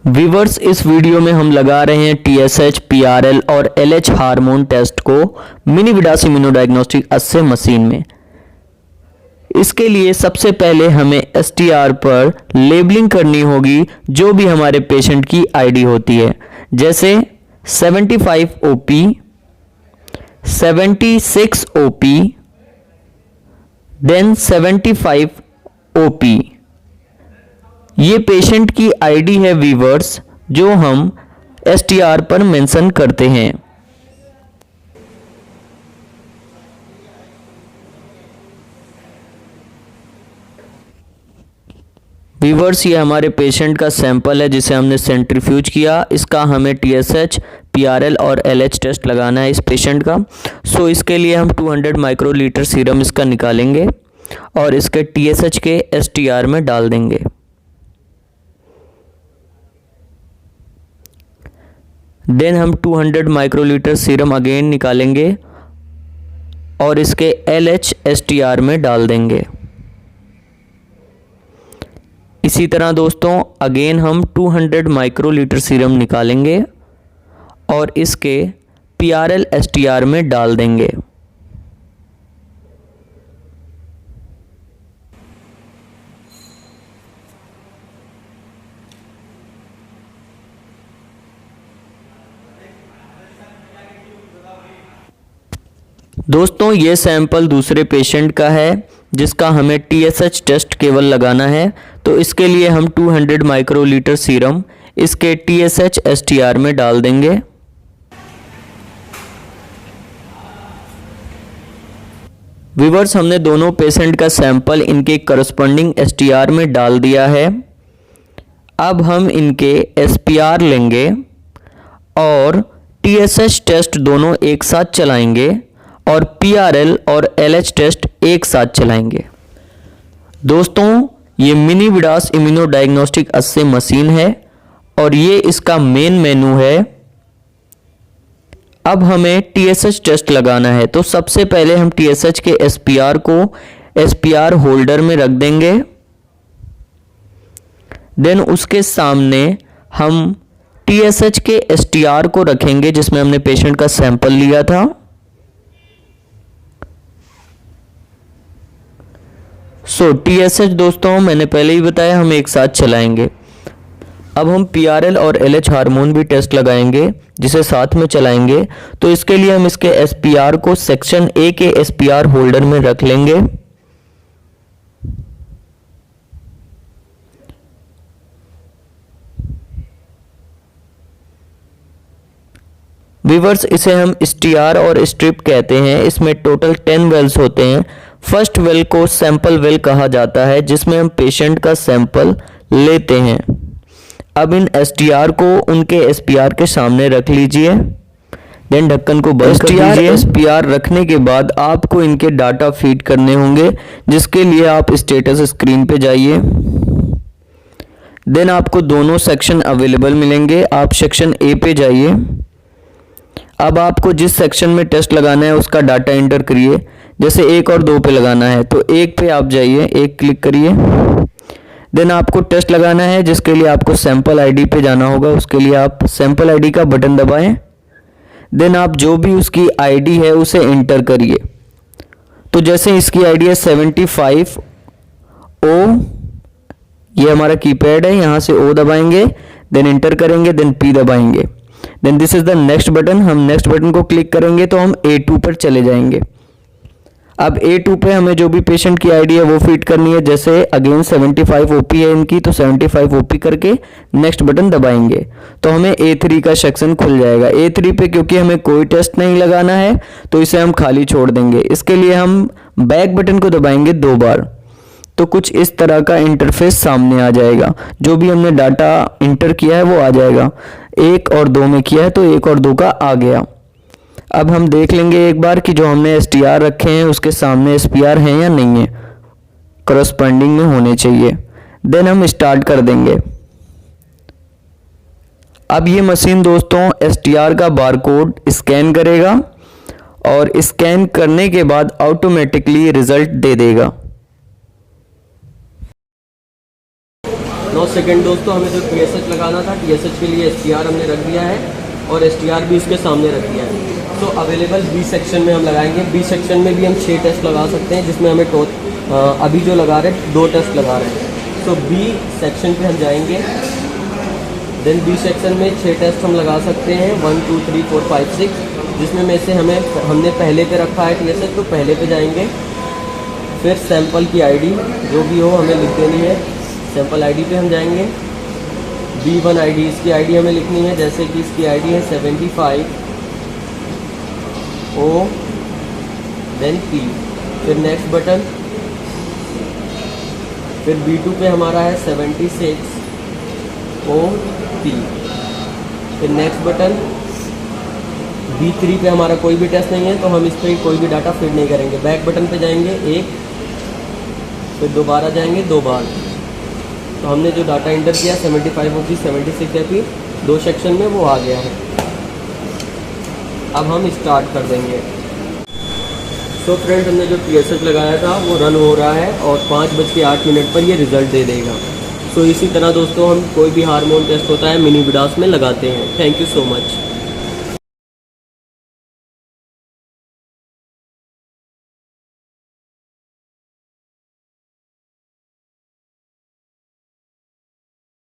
Viewers, इस video में हम लगा रहे हैं TSH, PRL और LH हार्मोन टेस्ट को मिनी विडास इम्यूनोडायग्नोस्टिक अस्से मशीन में। इसके लिए सबसे पहले हमें STR पर लेबलिंग करनी होगी जो भी हमारे पेशेंट की आईडी होती है, जैसे 75 OP, 76 OP, देन 75 OP। ये पेशेंट की आईडी है व्यूअर्स, जो हम STR पर मेंशन करते हैं। व्यूअर्स, ये हमारे पेशेंट का सैंपल है जिसे हमने सेंट्रीफ्यूज किया। इसका हमें TSH, PRL और LH टेस्ट लगाना है इस पेशेंट का। सो इसके लिए हम 200 माइक्रोलीटर सीरम इसका निकालेंगे और इसके TSH के STR में डाल देंगे। देन हम 200 माइक्रोलीटर सीरम अगेन निकालेंगे और इसके LH STR में डाल देंगे। इसी तरह दोस्तों अगेन हम 200 माइक्रोलीटर सीरम निकालेंगे और इसके PRL STR में डाल देंगे। दोस्तों ये सैंपल दूसरे पेशेंट का है जिसका हमें TSH टेस्ट केवल लगाना है, तो इसके लिए हम 200 माइक्रोलीटर सीरम इसके TSH STR में डाल देंगे। व्यूअर्स, हमने दोनों पेशेंट का सैंपल इनके करस्पॉन्डिंग STR में डाल दिया है। अब हम इनके SPR लेंगे और TSH टेस्ट दोनों एक साथ चलाएंगे और PRL और LH टेस्ट एक साथ चलाएंगे। दोस्तों ये मिनी विडास इम्यूनोडायग्नोस्टिक अस्से मशीन है और ये इसका मेन मेनू है। अब हमें TSH टेस्ट लगाना है, तो सबसे पहले हम TSH के SPR को SPR होल्डर में रख देंगे। देन उसके सामने हम TSH के STR को रखेंगे जिसमें हमने पेशेंट का सैंपल लिया था। TSH दोस्तों मैंने पहले ही बताया हम एक साथ चलाएंगे। अब हम PRL और LH हार्मोन भी टेस्ट लगाएंगे जिसे साथ में चलाएंगे, तो इसके लिए हम इसके SPR को सेक्शन A के SPR होल्डर में रख लेंगे। व्यूअर्स, इसे हम STR और स्ट्रिप कहते हैं। इसमें टोटल 10 वेल्स होते हैं। फर्स्ट वेल को सैंपल वेल कहा जाता है जिसमें हम पेशेंट का सैंपल लेते हैं। अब इन STR को उनके SPR के सामने रख लीजिए। देन ढक्कन को बंद कर दीजिए। SPR रखने के बाद आपको इनके डाटा फीड करने होंगे, जिसके लिए आप स्टेटस स्क्रीन पे जाइए। देन आपको दोनों सेक्शन अवेलेबल मिलेंगे। आप सेक्शन A पे जाइए। अब आपको जिस सेक्शन में टेस्ट लगाना है उसका डाटा एंटर करिए। जैसे 1 और 2 पे लगाना है तो 1 पे आप जाइए, 1 क्लिक करिए। देन आपको टेस्ट लगाना है जिसके लिए आपको सैंपल आईडी पे जाना होगा। उसके लिए आप सैंपल आईडी का बटन दबाएं। देन आप जो भी उसकी आईडी है उसे एंटर करिए। तो जैसे इसकी आईडी है 75O, ये हमारा कीपैड है, यहाँ से O दबाएंगे, देन एंटर करेंगे, देन P दबाएंगे। Then this is the next button. हम नेक्स्ट बटन को क्लिक करेंगे तो हम A2 पर चले जाएंगे। अब A2 पे हमें जो भी पेशेंट की आईडी है वो फीड करनी है। जैसे अगेन 75 OP है इनकी, तो 75 OP करके नेक्स्ट बटन दबाएंगे तो हमें A3 का सेक्शन खुल जाएगा। A3 पे क्योंकि हमें कोई टेस्ट नहीं लगाना है तो इसे हम खाली छोड़ देंगे। इसके लिए हम बैक बटन को दबाएंगे 2 बार, तो कुछ इस तरह का इंटरफेस सामने आ जाएगा। जो भी हमने डाटा इंटर किया है वो आ जाएगा। 1 और 2 में किया है तो 1 और 2 का आ गया। अब हम देख लेंगे एक बार कि जो हमने STR रखे हैं उसके सामने SPR हैं या नहीं है, करस्पॉन्डिंग में होने चाहिए। देन हम स्टार्ट कर देंगे। अब ये मशीन दोस्तों STR का बारकोड स्कैन करेगा और स्कैन करने के बाद ऑटोमेटिकली रिजल्ट दे देगा। 9 सेकंड दोस्तों, हमें जो TSH लगाना था, TSH के लिए STR हमने रख दिया है और STR भी इसके सामने रख दिया है। तो अवेलेबल बी सेक्शन में हम लगाएंगे। बी सेक्शन में भी हम 6 टेस्ट लगा सकते हैं, जिसमें हमें अभी जो लगा रहे हैं 2 टेस्ट लगा रहे हैं। तो बी सेक्शन पे हम जाएंगे। देन बी सेक्शन में 6 टेस्ट हम लगा सकते हैं, 1 2 3 4 5 6, जिसमें में से हमने पहले पे रखा है TSH, तो पहले पे जाएंगे। फिर सैंपल की आईडी जो भी हो हमें लिख देनी है, सैंपल आईडी पे हम जाएंगे। B1 आईडी, इसकी आईडी हमें लिखनी है, जैसे कि इसकी आईडी है 75 O देन P। फिर नेक्स्ट बटन। फिर B2 पे हमारा है 76 O P। फिर नेक्स्ट बटन। B3 पे हमारा कोई भी टेस्ट नहीं है, तो हम इस पर कोई भी डाटा फीड नहीं करेंगे। बैक बटन पे जाएंगे 1, फिर दोबारा जाएंगे 2 बार। तो हमने जो डाटा इंटर किया 75 OP 76 AP 2 सेक्शन में, वो आ गया है। अब हम स्टार्ट कर देंगे। तो फ्रेंड्स, हमने जो TSH लगाया था वो रन हो रहा है और 5:08 पर ये रिज़ल्ट दे देगा। तो इसी तरह दोस्तों हम कोई भी हार्मोन टेस्ट होता है मिनी विडास में लगाते हैं। Thank you so much.